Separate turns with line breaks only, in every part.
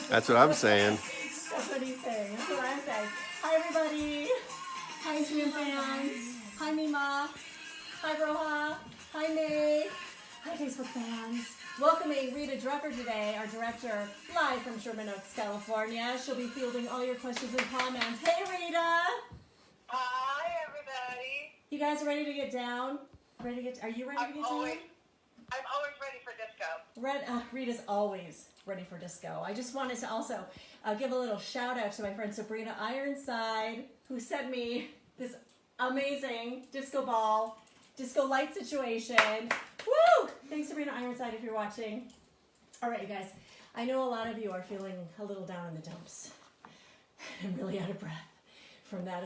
That's what I'm saying.
That's what he's saying. That's what I'm saying. Hi, everybody. Hi, Zoom fans. Hi, Mima. Hi, Roha. Hi, May. Hi, Facebook fans. Welcoming Rita Drucker today, our director, live from Sherman Oaks, California. She'll be fielding all your questions and comments. Hey, Rita.
Hi, everybody.
You guys ready to get down? Are you ready to get down?
I'm always ready for disco.
Rita's always ready for disco. I just wanted to also give a little shout out to my friend Sabrina Ironside, who sent me this amazing disco ball, disco light situation. Woo! Thanks, Sabrina Ironside, if you're watching. All right, you guys. I know a lot of you are feeling a little down in the dumps. I'm really out of breath from that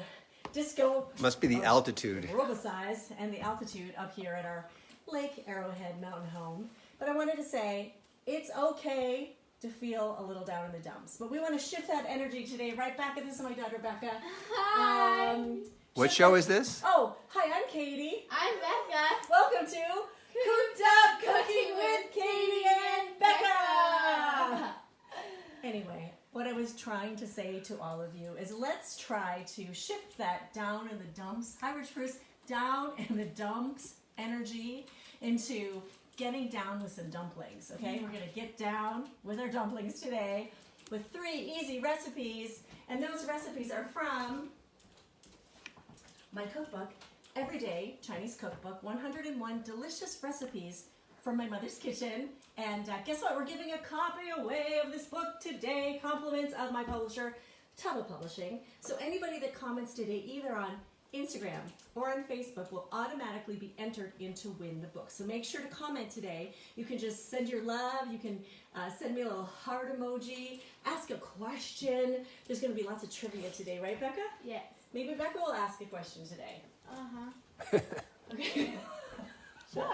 disco.
Must be the altitude.
Aerobicize and the altitude up here at our Lake Arrowhead mountain home. But I wanted to say, it's okay to feel a little down in the dumps. But we want to shift that energy today right back at this. Is my daughter, Becca.
Hi.
What show is this?
Oh, hi, I'm Katie.
I'm Becca.
Welcome to Cooped Up Cooking with Katie and Becca. Anyway, what I was trying to say to all of you is let's try to shift that down in the dumps. Hi, Rich Bruce. Down in the dumps energy into getting down with some dumplings, okay? We're gonna get down with our dumplings today with 3 easy recipes, and those recipes are from my cookbook, Everyday Chinese Cookbook, 101 delicious recipes from my mother's kitchen. And guess what? We're giving a copy away of this book today, compliments of my publisher, Tuttle Publishing. So anybody that comments today, either on Instagram or on Facebook, will automatically be entered in to win the book. So make sure to comment today. You can just send your love. You can send me a little heart emoji. Ask a question. There's going to be lots of trivia today, right, Becca?
Yes.
Maybe Becca will ask a question today.
Uh-huh.
Okay.
Sure.
All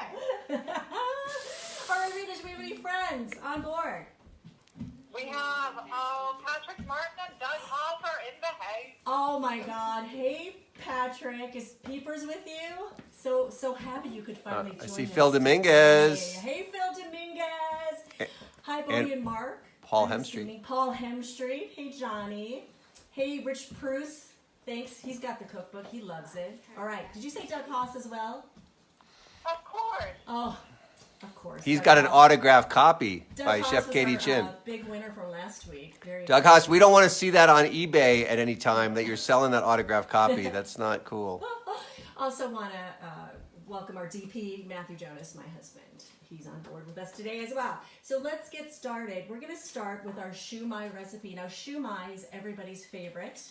right, Rita, do we have any friends on board?
We have Patrick Martin and Doug Hoff are in the house.
Oh my God! Hey, Patrick, is Peepers with you? So happy you could finally join
I
us.
see Phil Dominguez.
Hey, Phil Dominguez. Hi, Bodie and Mark.
Paul
I'm
Hemstreet.
assuming Paul Hemstreet. Hey, Johnny. Hey, Rich Bruce. Thanks. He's got the cookbook. He loves it. All right. Did you say Doug Haas as well?
Of course.
Oh, of course.
He's
Doug
got an
Haas.
autographed copy
Doug
by
Haas
Chef
was
Katie
our,
Chin.
Big winner from last week. Very
Doug
good.
Haas, we don't want to see that on eBay at any time that you're selling that autographed copy. That's not cool.
Also want to welcome our DP, Matthew Jonas, my husband. He's on board with us today as well. So let's get started. We're going to start with our shumai recipe. Now, shumai is everybody's favorite.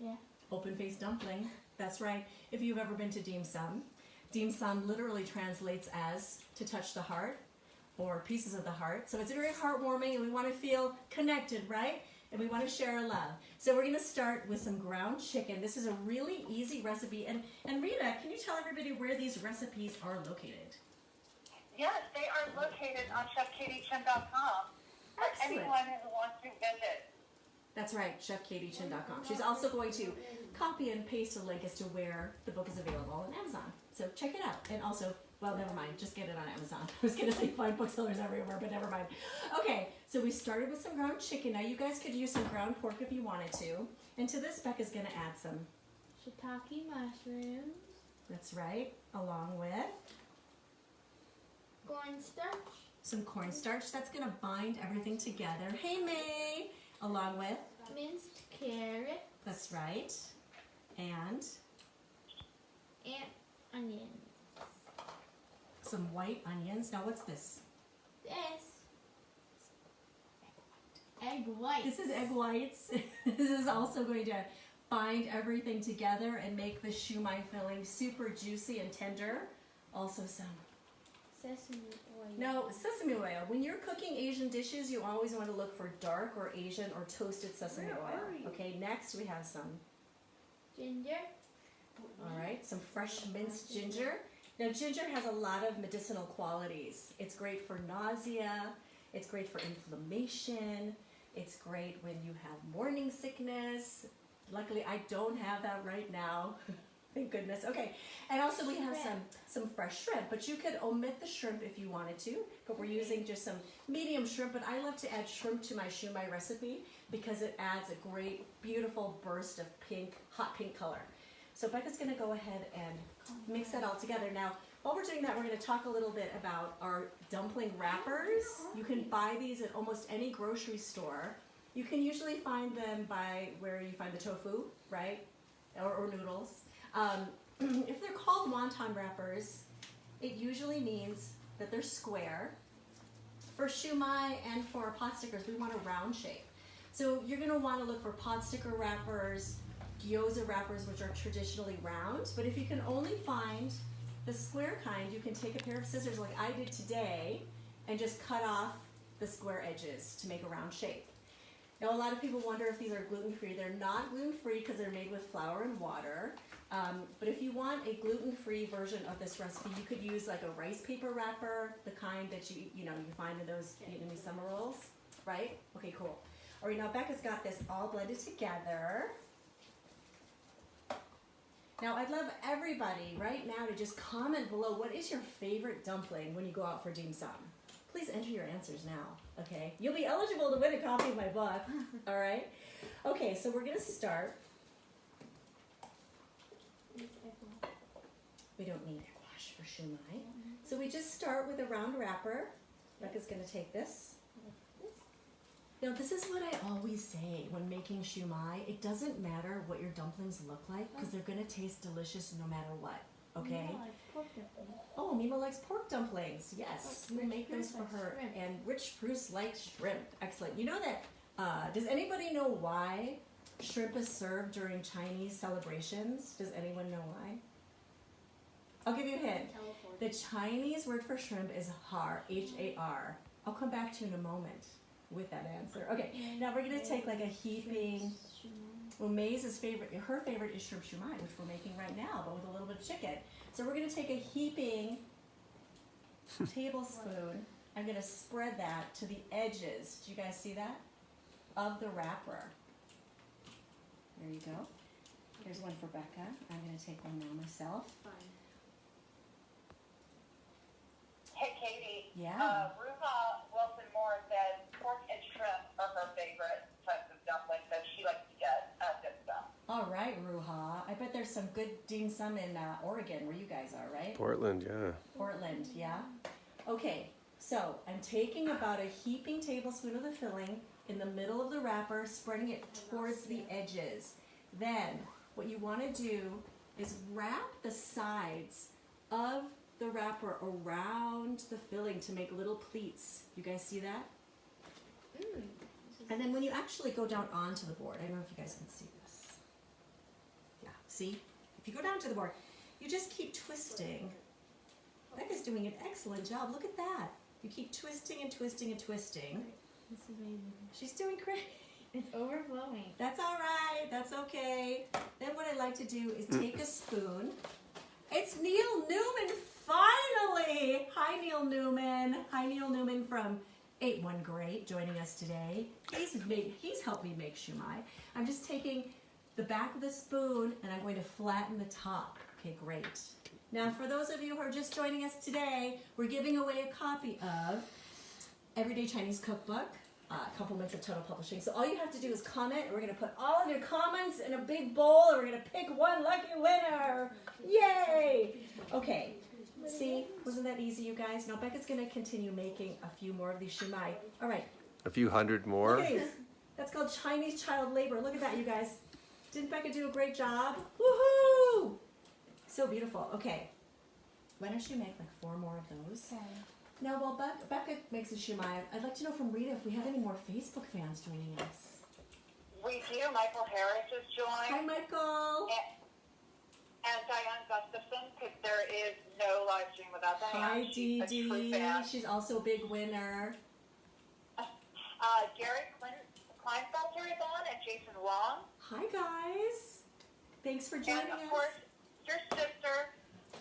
Yeah.
Open-faced dumpling. That's right. If you've ever been to dim sum literally translates as to touch the heart or pieces of the heart. So it's very heartwarming, and we want to feel connected, right? And we want to share our love. So we're going to start with some ground chicken. This is a really easy recipe. And Rita, can you tell everybody where these recipes are located?
Yes, they are located on chefkatiechin.com for
Excellent.
anyone who wants to visit.
That's right, chefkatiechin.com. She's also going to copy and paste a link as to where the book is available on Amazon. So check it out. And also, well, never mind, just get it on Amazon. I was going to say find booksellers everywhere, but never mind. Okay, so we started with some ground chicken. Now you guys could use some ground pork if you wanted to. And to this, Becca's going to add some.
Shiitake mushrooms.
That's right, along with
Cornstarch.
some cornstarch. That's going to bind everything together. Hey, May! Along with,
Minced carrot.
that's right, and
Onions.
some white onions. Now what's this?
This. Egg whites.
This is egg whites. This is also going to bind everything together and make the shumai filling super juicy and tender. Also some.
Sesame oil.
No, sesame oil. When you're cooking Asian dishes, you always want to look for dark or Asian or toasted sesame
Where
oil.
are you?
Okay, next we have some.
Ginger.
All right, some fresh minced ginger. Now, ginger has a lot of medicinal qualities. It's great for nausea. It's great for inflammation. It's great when you have morning sickness. Luckily, I don't have that right now. Thank goodness. Okay, and also we have some fresh shrimp, but you could omit the shrimp if you wanted to. But we're using just some medium shrimp. But I love to add shrimp to my shumai recipe because it adds a great, beautiful burst of pink, hot pink color. So Becca's going to go ahead and mix that all together. Now, while we're doing that, we're going to talk a little bit about our dumpling wrappers. You can buy these at almost any grocery store. You can usually find them by where you find the tofu, right? Or noodles. If they're called wonton wrappers, it usually means that they're square. For shumai and for potstickers, we want a round shape. So you're going to want to look for potsticker wrappers, gyoza wrappers, which are traditionally round. But if you can only find the square kind, you can take a pair of scissors like I did today and just cut off the square edges to make a round shape. Now, a lot of people wonder if these are gluten-free. They're not gluten-free because they're made with flour and water. But if you want a gluten-free version of this recipe, you could use like a rice paper wrapper, the kind that you find in those Vietnamese summer rolls, right? Okay, cool. All right, now Becca's got this all blended together. Now, I'd love everybody right now to just comment below, what is your favorite dumpling when you go out for dim sum? Please enter your answers now, okay? You'll be eligible to win a copy of my book, all right? Okay, so we're gonna start. We don't need gouache for shumai. So we just start with a round wrapper. Becca's gonna take this. Now, this is what I always say when making shumai. It doesn't matter what your dumplings look like because they're gonna taste delicious no matter what, okay? Oh, Mima likes pork dumplings. Yes, we'll make those for her. And Rich Bruce likes shrimp. Excellent. You know that, does anybody know why shrimp is served during Chinese celebrations? Does anyone know why? I'll give you a hint. The Chinese word for shrimp is har, H-A-R. I'll come back to you in a moment with that answer. Okay, now we're going to take like a heaping, well, May's favorite, her favorite is shrimp shumai, which we're making right now, but with a little bit of chicken. So we're going to take a heaping tablespoon. I'm going to spread that to the edges. Do you guys see that? Of the wrapper. There you go. Here's one for Becca. I'm going to take one now myself.
Hey, Katie.
Yeah.
Ruha Wilson Moore says pork and shrimp are her favorite types of dumplings that she likes to get at dim sum.
All right, Ruha. I bet there's some good dim sum in Oregon where you guys are, right?
Portland, yeah.
Portland, yeah. Okay, so I'm taking about a heaping tablespoon of the filling in the middle of the wrapper, spreading it towards the edges. Then what you want to do is wrap the sides of the wrapper around the filling to make little pleats. You guys see that? And then when you actually go down onto the board, I don't know if you guys can see this. Yeah, see? If you go down to the board, you just keep twisting. Becca's doing an excellent job. Look at that. You keep twisting and twisting and twisting.
It's amazing.
She's doing great.
It's overflowing.
That's all right. That's okay. Then what I like to do is take a spoon. It's Neil Newman, finally! Hi, Neil Newman. Hi, Neil Newman from 8-1 Great, joining us today. He's helped me make shumai. I'm just taking the back of the spoon and I'm going to flatten the top. Okay, great. Now, for those of you who are just joining us today, we're giving away a copy of Everyday Chinese Cookbook, compliments of Total Publishing. So all you have to do is comment, and we're going to put all of your comments in a big bowl, and we're going to pick one lucky winner. Yay! Okay, see, wasn't that easy, you guys? Now Becca's going to continue making a few more of these shumai. All right.
A few hundred more.
Look at these. That's called Chinese child labor. Look at that, you guys. Didn't Becca do a great job? Woohoo! So beautiful. Okay. Why don't you make like 4 more of those?
Okay.
Now, while Becca makes a shumai, I'd like to know from Rita if we have any more Facebook fans joining us.
We do. Michael Harris has
Hi,
joined.
Michael.
And Diane Gustafson, because there is no live stream without Diane.
Hi, Dee
She's a true
Dee.
fan.
She's also a big winner.
Gary Kleinfelter is on, and Jason Wong.
Hi, guys. Thanks for joining
And, of
us.
course, your sister,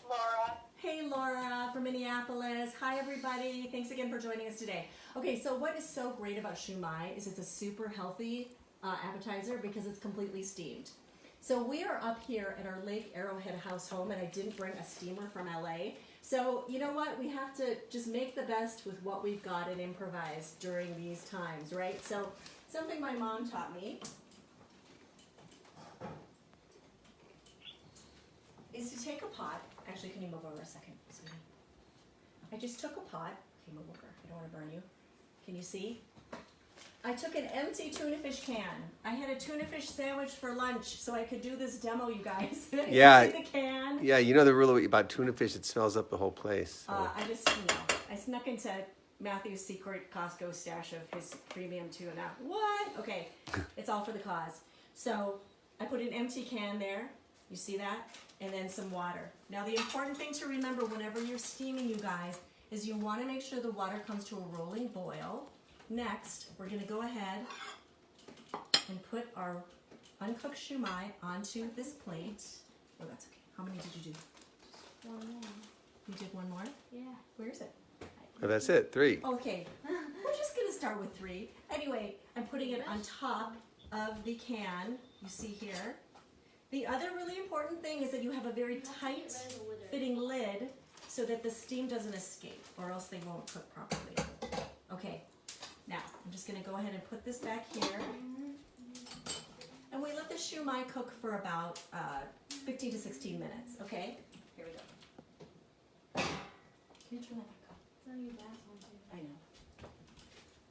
Laura.
Hey, Laura from Minneapolis. Hi, everybody. Thanks again for joining us today. Okay, so what is so great about shumai is it's a super healthy appetizer because it's completely steamed. So we are up here at our Lake Arrowhead house home, and I didn't bring a steamer from LA. So you know what? We have to just make the best with what we've got and improvise during these times, right? So something my mom taught me is to take a pot. Actually, can you move over a second, sweetie? I just took a pot. Okay, move over. I don't want to burn you. Can you see? I took an empty tuna fish can. I had a tuna fish sandwich for lunch, so I could do this demo, you guys.
Yeah.
Empty the can.
Yeah, you know the rule about tuna fish, it smells up the whole place. So.
I just, I snuck into Matthew's secret Costco stash of his premium tuna. What? Okay, it's all for the cause. So I put an empty can there. You see that? And then some water. Now the important thing to remember whenever you're steaming, you guys, is you want to make sure the water comes to a rolling boil. Next, we're going to go ahead and put our uncooked shumai onto this plate. Oh, that's okay. How many did you do?
One more.
You did one more?
Yeah.
Where is it?
Oh, that's it, 3.
Okay, we're just going to start with 3. Anyway, I'm putting it on top of the can, you see here. The other really important thing is that you have a very tight fitting lid so that the steam doesn't escape, or else they won't cook properly. Okay, now I'm just going to go ahead and put this back here. And we let the shumai cook for about 15 to 16 minutes, okay? Here we go. Can you turn that back up?
It's on your last one too.
I know.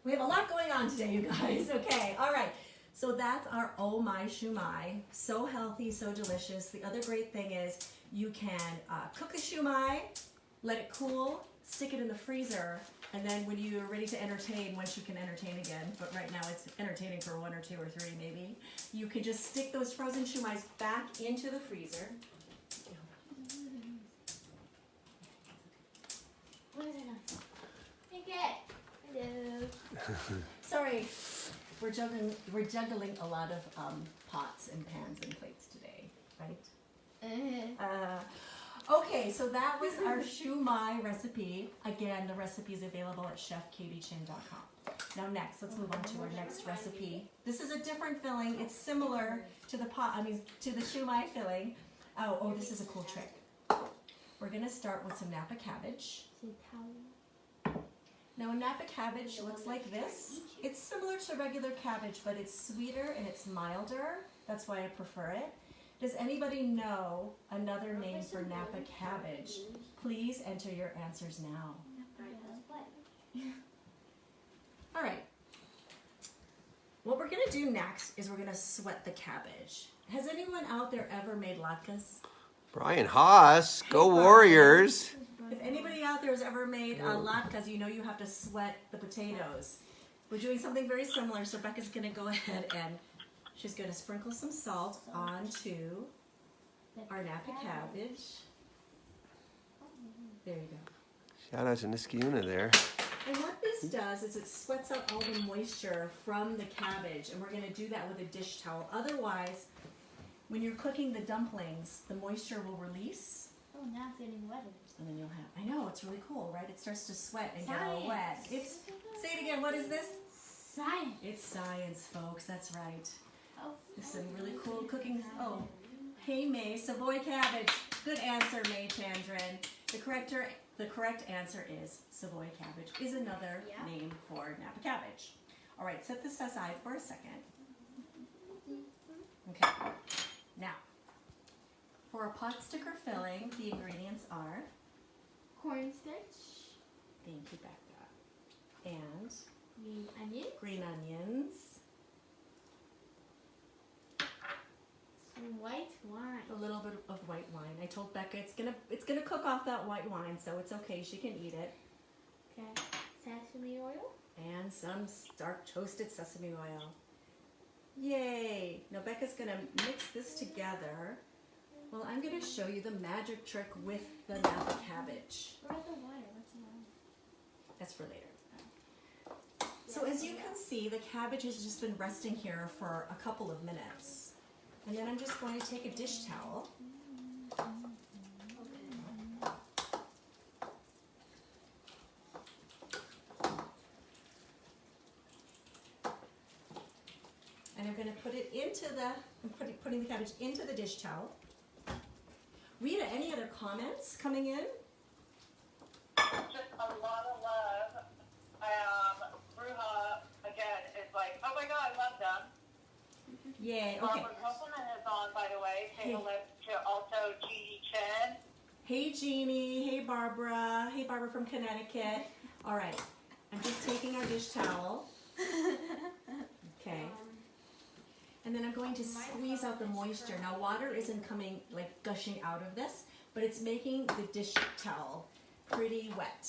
We have a lot going on today, you guys. Okay, all right. So that's our oh my shumai. So healthy, so delicious. The other great thing is you can cook the shumai, let it cool, stick it in the freezer, and then when you're ready to entertain, once you can entertain again, but right now it's entertaining for 1 or 2 or 3 maybe, you can just stick those frozen shumais back into the freezer.
What is it? Take it. Hello.
Sorry, we're juggling a lot of pots and pans and plates today, right? Okay, so that was our shumai recipe. Again, the recipe is available at chefkatiechin.com. Now next, let's move on to our next recipe. This is a different filling. It's similar to the to the shumai filling. Oh, this is a cool trick. We're gonna start with some Napa cabbage. Now a Napa cabbage looks like this. It's similar to regular cabbage, but it's sweeter and it's milder. That's why I prefer it. Does anybody know another name for Napa cabbage? Please enter your answers now. All right. What we're gonna do next is we're gonna sweat the cabbage. Has anyone out there ever made latkes?
Brian Haas, go
Brian.
Warriors.
If anybody out there has ever made latkes, you know you have to sweat the potatoes. We're doing something very similar, so Becca's gonna go ahead and she's gonna sprinkle some salt onto our Napa cabbage. There you go.
Shout out to Niskiuna there.
And what this does is it sweats out all the moisture from the cabbage, and we're going to do that with a dish towel. Otherwise, when you're cooking the dumplings, the moisture will release,
Oh, now it's getting wetter.
and then you'll have, I know, it's really cool, right? It starts to sweat and get all wet.
Science.
Say it again, what is this?
Science.
It's science, folks, that's right.
Oh,
There's some really cool cooking, hey May, Savoy cabbage. Good answer, May Chandran. The correct answer is Savoy cabbage is another name for Napa cabbage. All right, set this aside for a second. Okay, now, for a pot sticker filling, the ingredients are,
cornstarch,
thank you, Becca, and
green onion,
green onions,
some white wine.
a little bit of white wine. I told Becca it's gonna cook off that white wine, so it's okay. She can eat it.
Okay, sesame oil.
And some dark toasted sesame oil. Yay! Now Becca's gonna mix this together. Well, I'm gonna show you the magic trick with the Napa cabbage.
Where's the water? What's the water?
That's for later. So as you can see, the cabbage has just been resting here for a couple of minutes. And then I'm just going to take a dish towel. And I'm going to put it into the, I'm putting the cabbage into the dish towel. Rita, any other comments coming in?
Just a lot of love. Ruha, again, is like, oh my God, I love them.
Yay, okay.
Barbara Copeland is on, by the way. Say
Hey.
hello to also Jeannie Chen.
Hey Jeannie, hey Barbara from Connecticut. All right, I'm just taking our dish towel. Okay. And then I'm going to squeeze out the moisture. Now water isn't coming, like gushing out of this, but it's making the dish towel pretty wet,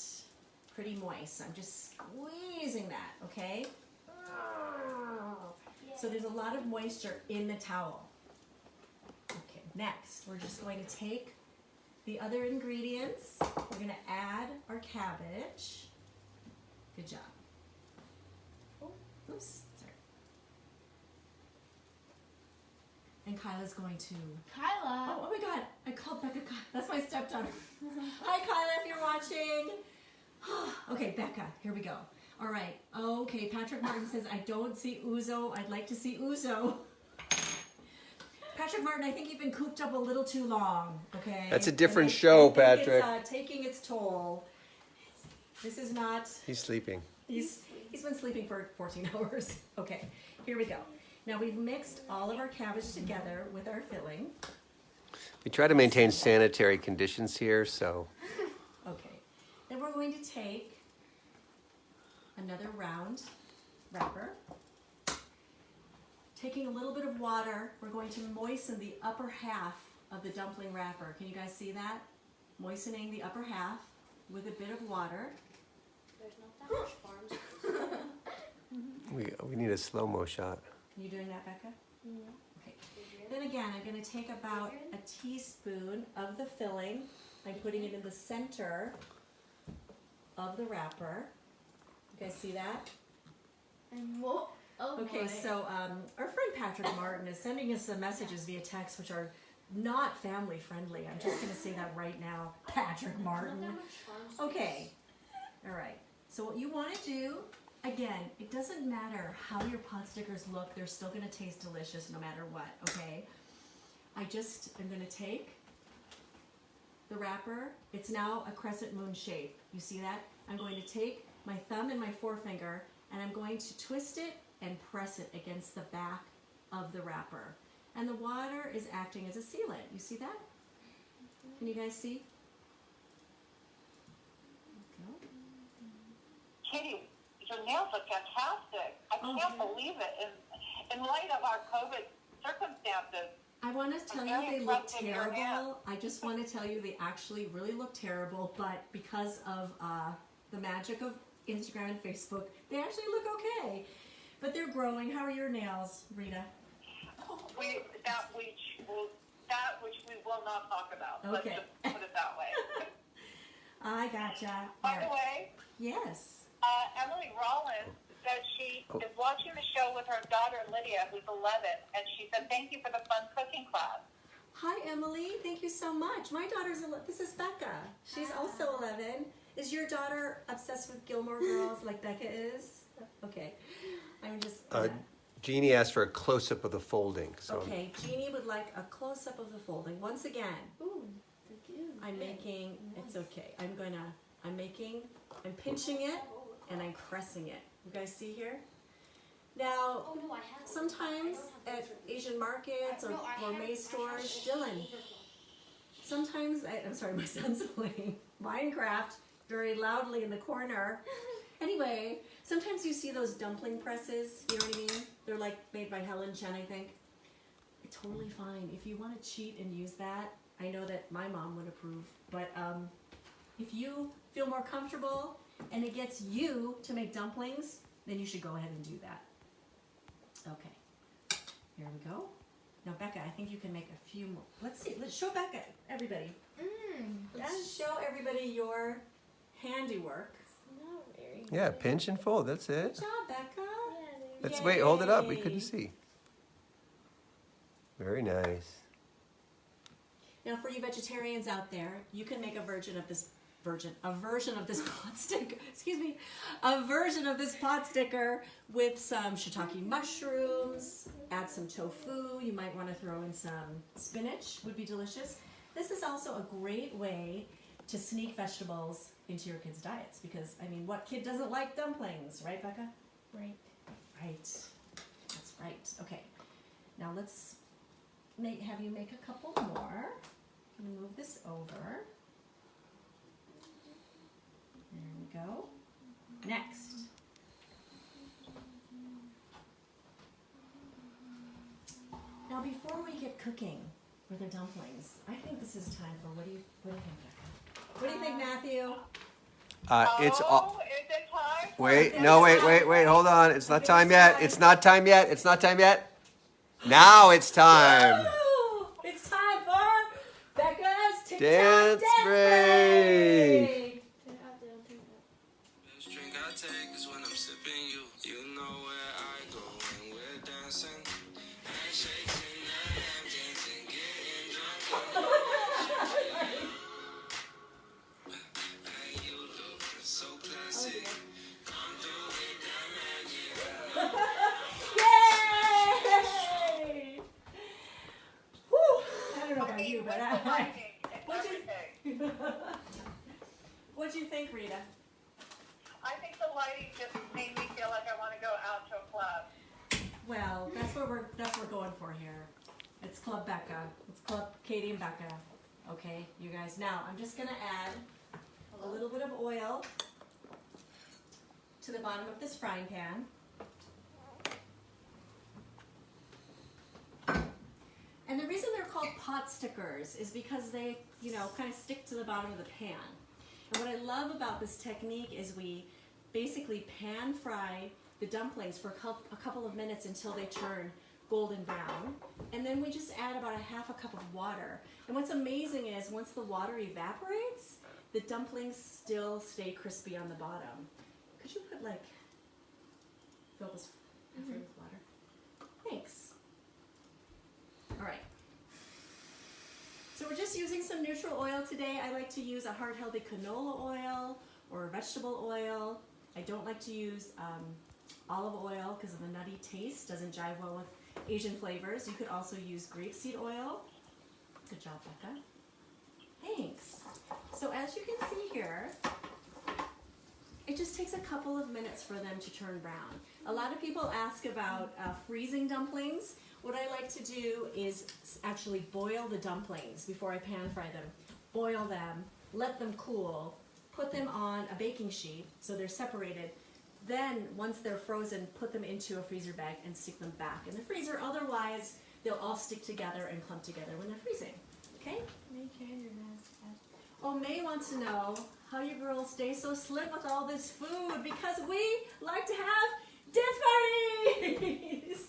pretty moist. I'm just squeezing that, okay? So there's a lot of moisture in the towel. Okay, next, we're just going to take the other ingredients. We're gonna add our cabbage. Good job. Oh, oops, sorry. And Kyla's going to,
Kyla.
oh my God, I called Becca Kyla. That's my stepdaughter. Hi Kyla, if you're watching. Okay, Becca, here we go. All right, okay, Patrick Martin says, I don't see Uzo. I'd like to see Uzo. Patrick Martin, I think you've been cooped up a little too long, okay?
That's a different
And
show,
I think
Patrick.
It's taking its toll. This is not,
He's sleeping.
he's been sleeping for 14 hours. Okay, here we go. Now we've mixed all of our cabbage together with our filling.
We try to maintain sanitary conditions here, so
Okay, then we're going to take another round wrapper. Taking a little bit of water, we're going to moisten the upper half of the dumpling wrapper. Can you guys see that? Moistening the upper half with a bit of water.
There's not that much farms.
we need a slow-mo shot.
You doing that, Becca? Okay. Then again, I'm going to take about a teaspoon of the filling. I'm putting it in the center of the wrapper. You guys see that?
And what? Oh
Okay,
boy.
so our friend Patrick Martin is sending us some messages via text which are not family friendly. I'm just going to say that right now, Patrick Martin.
Not that much farms.
Okay, all right. So what you want to do, again, it doesn't matter how your pot stickers look, they're still going to taste delicious no matter what, okay? I just am going to take the wrapper. It's now a crescent moon shape. You see that? I'm going to take my thumb and my forefinger and I'm going to twist it and press it against the back of the wrapper. And the water is acting as a sealant. You see that? Can you guys see?
Katie, your nails look fantastic. I can't believe it. In light of our COVID circumstances,
I want to tell you they look terrible. I just want to tell you they actually really look terrible, but because of the magic of Instagram and Facebook, they actually look okay. But they're growing. How are your nails, Rita?
that which we will not talk about.
Okay.
Let's just put it that way.
I gotcha.
By the way,
Yes.
Emily Rollins said she is watching the show with her daughter Lydia, who's 11, and she said, thank you for the fun cooking class.
Hi, Emily. Thank you so much. My daughter's 11. This is Becca. She's also 11. Is your daughter obsessed with Gilmore Girls like Becca is? Okay. I'm just...
Jeannie asked for a close-up of the folding. So
Okay, Jeannie would like a close-up of the folding. Once again,
Ooh, thank you.
I'm making, it's okay. I'm pinching it and I'm pressing it. You guys see here? Now,
Oh no, I have.
sometimes at Asian markets or gourmet stores, Dylan, sometimes, I'm sorry, my son's playing Minecraft very loudly in the corner. Anyway, sometimes you see those dumpling presses, you know what I mean? They're like made by Helen Chen, I think. Totally fine. If you want to cheat and use that, I know that my mom would approve, but if you feel more comfortable and it gets you to make dumplings, then you should go ahead and do that. Okay, here we go. Now Becca, I think you can make a few more. Let's see, let's show Becca, everybody. Let's show everybody your handiwork.
Not very.
yeah, pinch and fold. That's
Good
it.
job, Becca.
Let's wait. Hold it up. We
Yay.
couldn't see. Very nice.
Now for you vegetarians out there, you can make a version of this a version of this pot sticker, excuse me, a version of this pot sticker with some shiitake mushrooms, add some tofu, you might want to throw in some spinach, would be delicious. This is also a great way to sneak vegetables into your kids' diets because, I mean, what kid doesn't like dumplings, right, Becca?
Right.
Right, that's right. Okay, now let's have you make a couple more. I'm gonna move this over. There we go. Next. Now before we get cooking with the dumplings, I think this is time for, what do you think, Becca? What do you think, Matthew?
It's all.
Is it time?
Wait, no, wait, hold on. It's not time yet. It's not time yet. It's not time yet. Now it's time.
Woo! It's time for Becca's TikTok
Dance break.
Turn it up, turn it up.
Best drink I take is when I'm sipping you. You know where I go when we're dancing. Handshakes in the Hamptons and getting drunk. And you look so classy. Come through with that magic.
Yay! Whew! I don't know about you, but what'd you think, Rita?
I think the lighting just made me feel like I want to go out to a club.
Well, that's what we're going for here. It's Club Becca. It's Club Katie and Becca. Okay, you guys. Now I'm just gonna add a little bit of oil to the bottom of this frying pan. And the reason they're called pot stickers is because they, kind of stick to the bottom of the pan. And what I love about this technique is we basically pan fry the dumplings for a couple of minutes until they turn golden brown. And then we just add about a half a cup of water. And what's amazing is once the water evaporates, the dumplings still stay crispy on the bottom. Could you fill this with water? Thanks. All right. So we're just using some neutral oil today. I like to use a heart healthy canola oil or vegetable oil. I don't like to use olive oil because of the nutty taste. Doesn't jive well with Asian flavors. You could also use grapeseed oil. Good job, Becca. Thanks. So as you can see here, it just takes a couple of minutes for them to turn brown. A lot of people ask about freezing dumplings. What I like to do is actually boil the dumplings before I pan fry them. Boil them, let them cool, put them on a baking sheet so they're separated. Then, once they're frozen, put them into a freezer bag and stick them back in the freezer. Otherwise, they'll all stick together and clump together when they're freezing. Okay? Oh, May wants to know how you girls stay so slim with all this food because we like to have dance parties.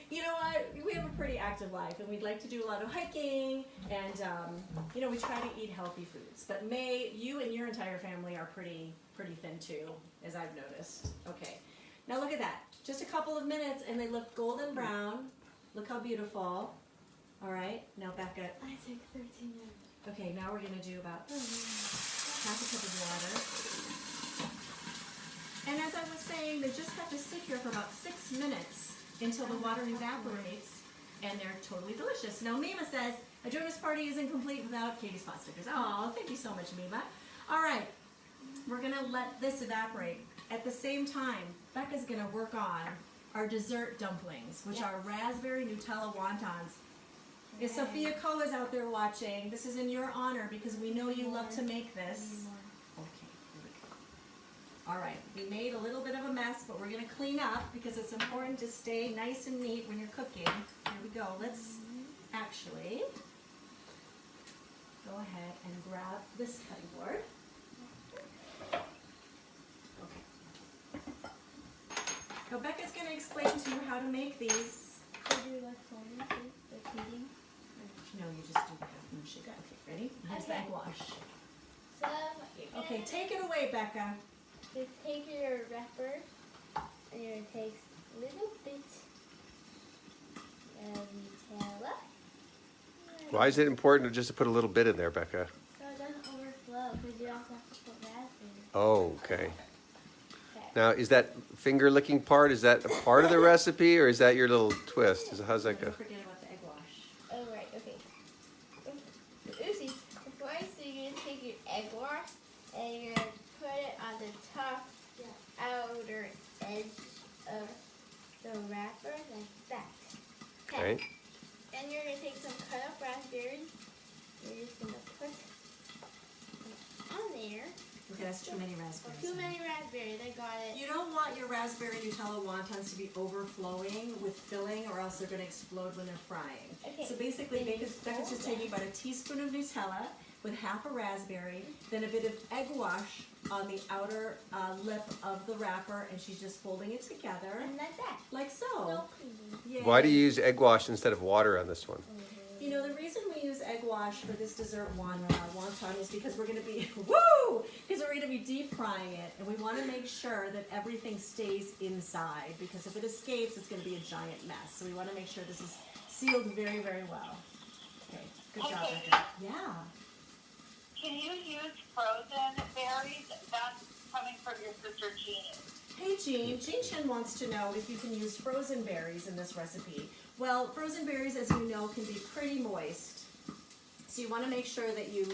You know what? We have a pretty active life and we'd like to do a lot of hiking and, we try to eat healthy foods. But May, you and your entire family are pretty thin too, as I've noticed. Okay. Now look at that. Just a couple of minutes and they look golden brown. Look how beautiful. All right. Now Becca.
I took 13 minutes.
Okay, now we're going to do about half a cup of water. And as I was saying, they just have to sit here for about 6 minutes until the water evaporates and they're totally delicious. Now Mima says, a Jonas party isn't complete without Katie's pot stickers. Oh, thank you so much, Mima. All right, we're going to let this evaporate. At the same time, Becca's going to work on our dessert dumplings, which are raspberry Nutella wontons. If Sophia Ko is out there watching, this is in your honor because we know you love to make this. Okay, here we go. All right, we made a little bit of a mess, but we're going to clean up because it's important to stay nice and neat when you're cooking. Here we go. Let's actually go ahead and grab this cutting board. Okay. Now Becca's going to explain to you how to make these.
Should I do like foaming too? Like heating?
No, you just do the half moon shake. Okay, ready? Here's the egg wash.
So, you're
Okay,
gonna
take it away, Becca.
just take your wrapper and you're gonna take a little bit of Nutella.
Why is it important just to put a little bit in there, Becca?
So it doesn't overflow because you also
Oh, okay.
Okay.
Now, is that finger licking part? Is that a part of the recipe, or is that your little twist? How's that go?
Don't forget about the egg wash.
Oh, right, okay. Oopsie, before I so you're going to take your egg wash and you're going to put it on the top, outer edge of the wrapper like that.
Okay.
Then you're going to take some cut up raspberries. You're just going to put them on there.
Okay, that's too many raspberries.
Too many raspberries, I got it.
You don't want your raspberry Nutella wontons to be overflowing with filling, or else they're going to explode when they're frying.
Okay.
So basically, Becca's just taking about a teaspoon of Nutella with half a raspberry, then a bit of egg wash on the outer lip of the wrapper, and she's just folding it together
And like that.
like so.
No cleaning.
Yay.
Why do you use egg wash instead of water on this one?
You know, the reason we use egg wash for this dessert wonton is because we're going to be, woo! Because we're going to be deep frying it, and we want to make sure that everything stays inside, because if it escapes, it's going to be a giant mess. So we want to make sure this is sealed very, very well. Okay, good job,
Okay.
Becca. Yeah.
Can you use frozen berries? That's coming from your sister Jean.
Hey Jean Chen wants to know if you can use frozen berries in this recipe. Well, frozen berries, as you know, can be pretty moist. So you want to make sure that you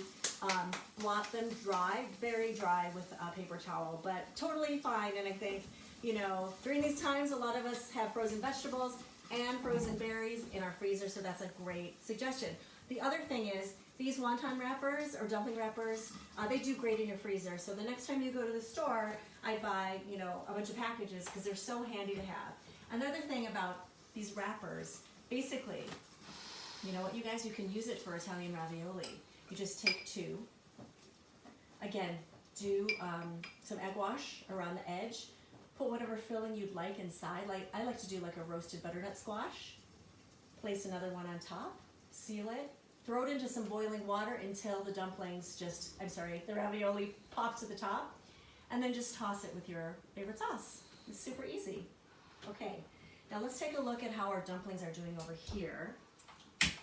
want them dry, very dry with a paper towel, but totally fine. And I think, you know, during these times, a lot of us have frozen vegetables and frozen berries in our freezer, so that's a great suggestion. The other thing is, these wonton wrappers or dumpling wrappers, they do great in your freezer. So the next time you go to the store, I buy, you know, a bunch of packages because they're so handy to have. Another thing about these wrappers, basically, you know what, you guys, you can use it for Italian ravioli. You just take two. Again, do some egg wash around the edge. Put whatever filling you'd like inside. Like I like to do like a roasted butternut squash. Place another one on top. Seal it. Throw it into some boiling water until the dumplings the ravioli pops to the top. And then just toss it with your favorite sauce. It's super easy. Okay, now let's take a look at how our dumplings are doing over here. Okay.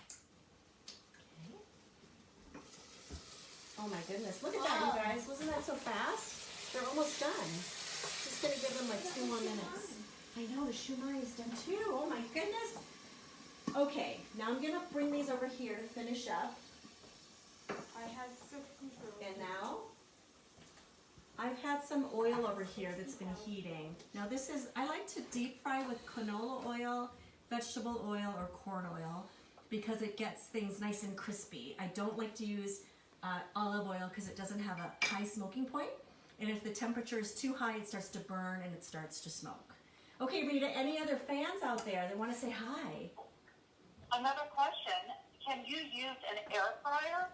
Oh my goodness, look at that, you guys. Wasn't that so fast? They're almost done. Just gonna give them like 2 more minutes. I know, the shumai is done too. Oh my goodness. Okay, now I'm gonna bring these over here to finish up.
I had self-control.
And now, I've had some oil over here that's been heating. Now this is, I like to deep fry with canola oil, vegetable oil, or corn oil because it gets things nice and crispy. I don't like to use olive oil because it doesn't have a high smoking point. And if the temperature is too high, it starts to burn and it starts to smoke. Okay, Rita, any other fans out there that want to say hi?
Another question, can you use an air fryer?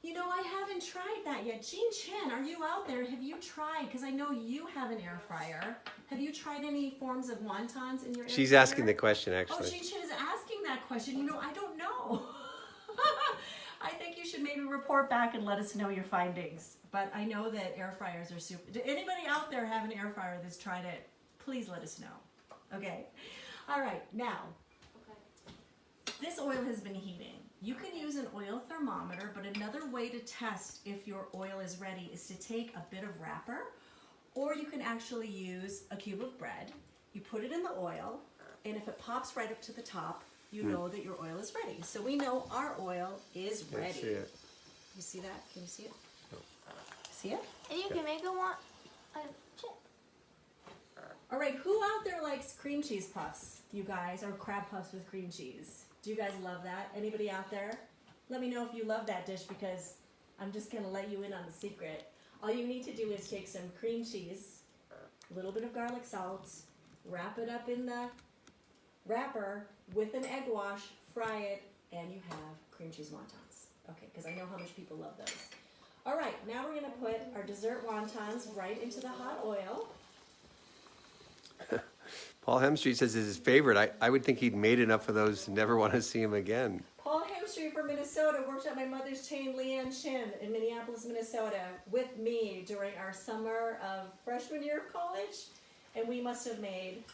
You know, I haven't tried that yet. Jean Chen, are you out there? Have you tried? Because I know you have an air fryer. Have you tried any forms of wontons in your air fryer?
She's asking the question,
Oh,
actually.
Jean Chen is asking that question. You know, I don't know. I think you should maybe report back and let us know your findings. But I know that air fryers are super. Did anybody out there have an air fryer that's tried it? Please let us know. Okay. All right. Now, this oil has been heating. You can use an oil thermometer, but another way to test if your oil is ready is to take a bit of wrapper, or you can actually use a cube of bread. You put it in the oil, and if it pops right up to the top, you know that your oil is ready. So we know our oil is ready.
Let's see it.
You see that? Can you see it? See it?
And you can make a chip.
All right, who out there likes cream cheese puffs, you guys, or crab puffs with cream cheese? Do you guys love that? Anybody out there? Let me know if you love that dish because I'm just gonna let you in on the secret. All you need to do is take some cream cheese, a little bit of garlic salt, wrap it up in the wrapper with an egg wash, fry it, and you have cream cheese wontons. Okay, because I know how much people love those. All right, now we're gonna put our dessert wontons right into the hot oil.
Paul Hemstreet says it's his favorite. I would think he'd made enough of those to never want to see him again.
Paul Hemstreet from Minnesota worked at my mother's chain, Leanne Shin, in Minneapolis, Minnesota, with me during our summer of freshman year of college, and we must have made,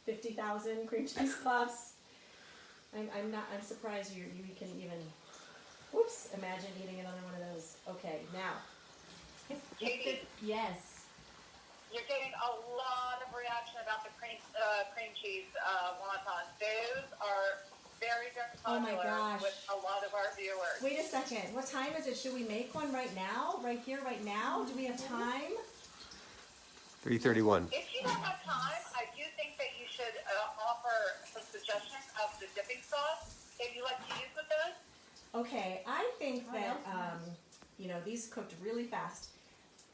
50,000 cream cheese puffs. I'm surprised you can even Oops, imagine eating another one of those. Okay, now.
Katie,
Yes.
you're getting a lot of reaction about the cream cheese wontons. Those are very, very
Oh my
popular
gosh.
with a lot of our viewers.
Wait a second. What time is it? Should we make one right now? Right here, right now? Do we have time?
3:31.
If you don't have time, I do think that you should offer some suggestions of the dipping sauce that you like to use with those.
Okay, I think that these cooked really fast.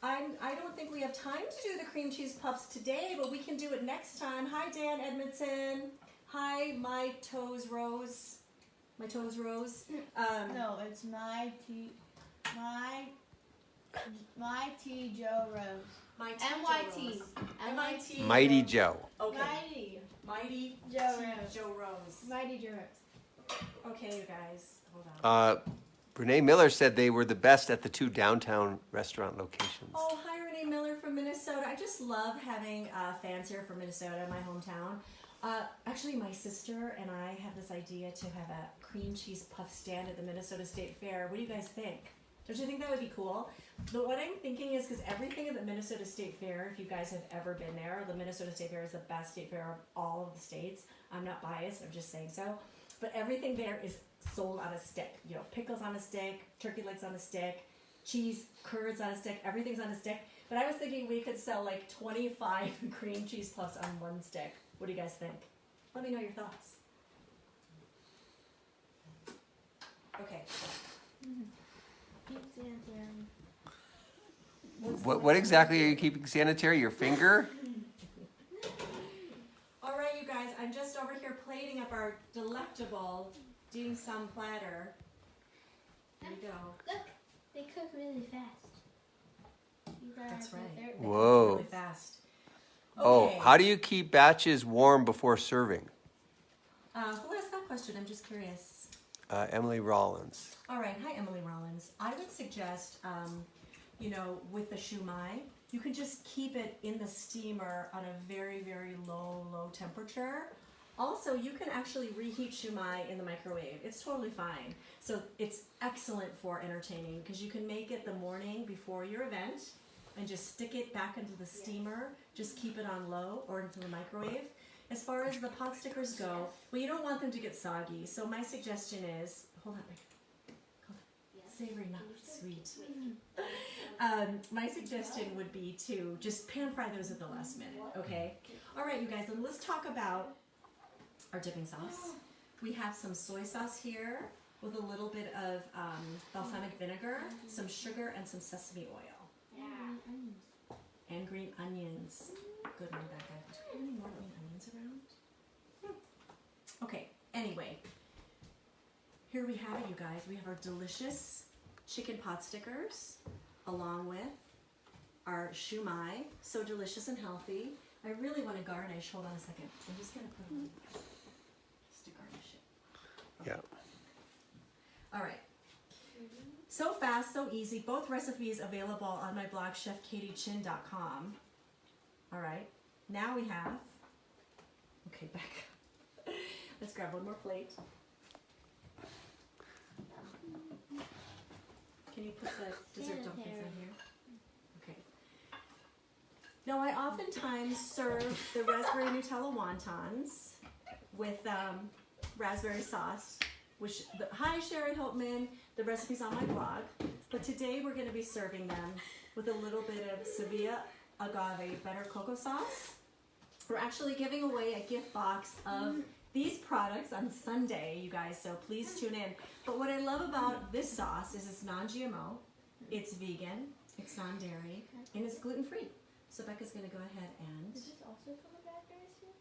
I don't think we have time to do the cream cheese puffs today, but we can do it next time. Hi, Dan Edmondson. Hi, My Toes Rose. My Toes Rose.
No, it's my T Joe Rose.
My
MYT.
MIT.
Mighty Joe.
Okay. Mighty
Joe
T.
Rose.
Joe Rose.
Mighty Joe Rose.
Okay, you guys. Hold on.
Renee Miller said they were the best at the 2 downtown restaurant locations.
Oh, hi, Renee Miller from Minnesota. I just love having fans here from Minnesota, my hometown. Actually, my sister and I have this idea to have a cream cheese puff stand at the Minnesota State Fair. What do you guys think? Don't you think that would be cool? But what I'm thinking is, because everything at the Minnesota State Fair, if you guys have ever been there, the Minnesota State Fair is the best state fair of all of the states. I'm not biased, I'm just saying so. But everything there is sold on a stick. You know, pickles on a stick, turkey legs on a stick, cheese, curds on a stick, everything's on a stick. But I was thinking we could sell like 25 cream cheese puffs on one stick. What do you guys think? Let me know your thoughts. Okay.
What exactly are you keeping sanitary? Your finger?
All right, you guys, I'm just over here plating up our delectable dim sum platter. There you go.
Look, they cook really fast.
That's right. They cook
Whoa.
really fast.
Oh,
Okay.
how do you keep batches warm before serving?
Who asked that question? I'm just curious.
Emily Rollins.
All right, hi Emily Rollins. I would suggest, with the shumai, you can just keep it in the steamer on a very, very low temperature. Also, you can actually reheat shumai in the microwave. It's totally fine. So it's excellent for entertaining because you can make it the morning before your event and just stick it back into the steamer. Just keep it on low or into the microwave. As far as the pot stickers go, well, you don't want them to get soggy. So my suggestion is, hold on. Savory, not sweet. My suggestion would be to just pan fry those at the last minute, okay? All right, you guys, then let's talk about our dipping sauce. We have some soy sauce here with a little bit of balsamic vinegar, some sugar, and some sesame oil. And green onions. Good one, Becca. Do we have any more green onions around? Okay, anyway. Here we have it, you guys. We have our delicious chicken pot stickers along with our shumai. So delicious and healthy. I really want to garnish. Hold on a second. I'm just going to put it on just to garnish it.
Yeah.
All right. So fast, so easy. Both recipes available on my blog, chefkatiechin.com. All right. Now we have, okay, back. Let's grab one more plate. Can you put the dessert dumplings in here? Okay. Now I oftentimes serve the raspberry Nutella wontons with raspberry sauce, which, hi Sherry Holtman, the recipe's on my blog, but today we're going to be serving them with a little bit of Sevilla agave butter cocoa sauce. We're actually giving away a gift box of these products on Sunday, you guys, so please tune in. But what I love about this sauce is it's non-GMO, it's vegan, it's non-dairy, and it's gluten-free. So Becca's going to go ahead and...
Does this also come with raspberry soup?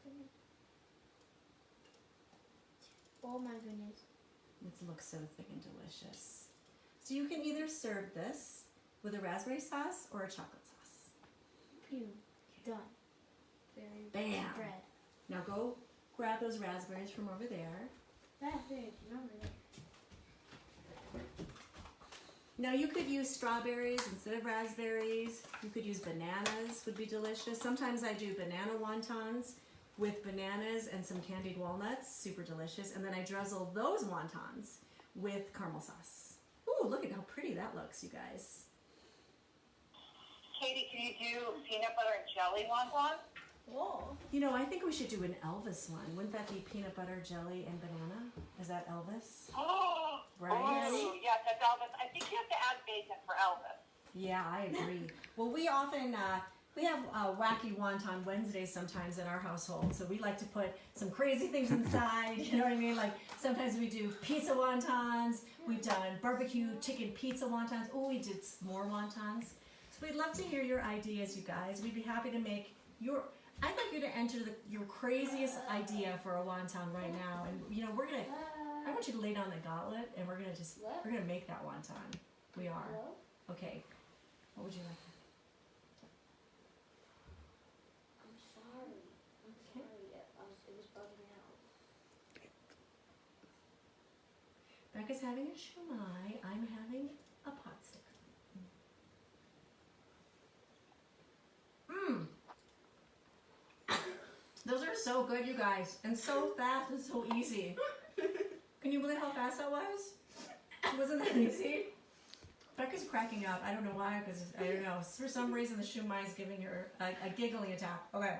Oh my goodness.
It looks so thick and delicious. So you can either serve this with a raspberry sauce or a chocolate sauce.
Pew. Done. Very
Bam.
Bread.
Now go grab those raspberries from over there.
Raspberries, remember that.
Now you could use strawberries instead of raspberries. You could use bananas, would be delicious. Sometimes I do banana wontons with bananas and some candied walnuts, super delicious. And then I drizzle those wontons with caramel sauce. Ooh, look at how pretty that looks, you guys.
Katie, can you do peanut butter and jelly wontons?
Whoa.
You know, I think we should do an Elvis one. Wouldn't that be peanut butter, jelly, and banana? Is that Elvis?
Oh,
Right.
oh, yes, that's Elvis. I think you have to add bacon for Elvis.
Yeah, I agree. Well, we often we have wacky wonton Wednesdays sometimes in our household, so we like to put some crazy things inside. You know what I mean? Like sometimes we do pizza wontons. We've done barbecue chicken pizza wontons. Oh, we did more wontons. So we'd love to hear your ideas, you guys. We'd be happy to make your. I'd like you to enter your craziest idea for a wonton right now, and you know we're gonna. I want you to lay down the gauntlet, and we're gonna make that wonton. We are. Okay. What would you like?
I'm sorry. I'm sorry. It was bugging out.
Becca's having a shumai. I'm having a pot sticker. Those are so good, you guys, and so fast and so easy. Can you believe how fast that was? Wasn't that easy? Becca's cracking up. I don't know why, because I don't know. For some reason, the shumai is giving her a giggling attack. Okay.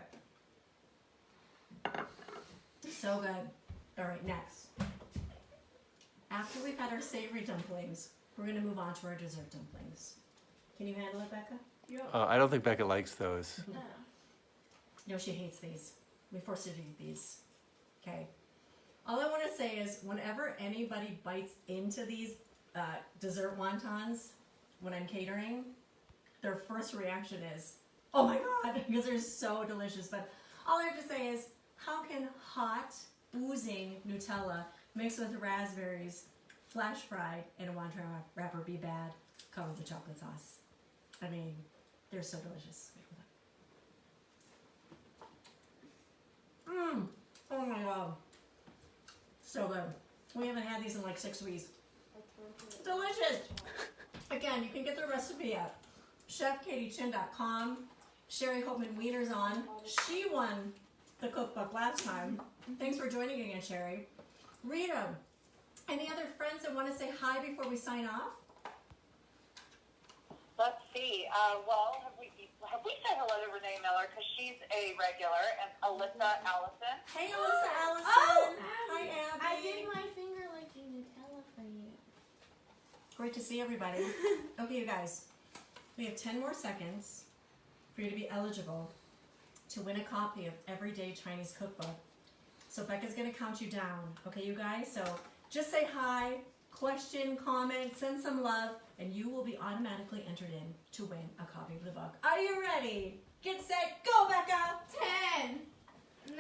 So good. All right, next. After we've had our savory dumplings, we're going to move on to our dessert dumplings. Can you handle it, Becca?
I don't think Becca likes those.
No, she hates these. We forced her to eat these. Okay. All I want to say is whenever anybody bites into these dessert wontons when I'm catering, their first reaction is, oh my God, because they're so delicious. But all I have to say is, how can hot, oozing Nutella mixed with raspberries, flash fried in a wonton wrapper be bad, covered with chocolate sauce? I mean, they're so delicious. Oh my God. So good. We haven't had these in like 6 weeks. Delicious. Again, you can get the recipe at chefkatiechin.com. Sherry Hopeman Wiener's on. She won the cookbook last time. Thanks for joining again, Sherry. Rita, any other friends that want to say hi before we sign off?
Let's see. Well, have we said hello to Renee Miller? Because she's a regular. And Alyssa Allison.
Hey, Alyssa Allison.
Oh,
Hi, Abby.
I did my finger licking Nutella for you.
Great to see everybody. Okay, you guys. We have 10 more seconds for you to be eligible to win a copy of Everyday Chinese Cookbook. So Becca's going to count you down. Okay, you guys? So just say hi, question, comment, send some love, and you will be automatically entered in to win a copy of the book. Are you ready? Get set, go, Becca!
10, 9,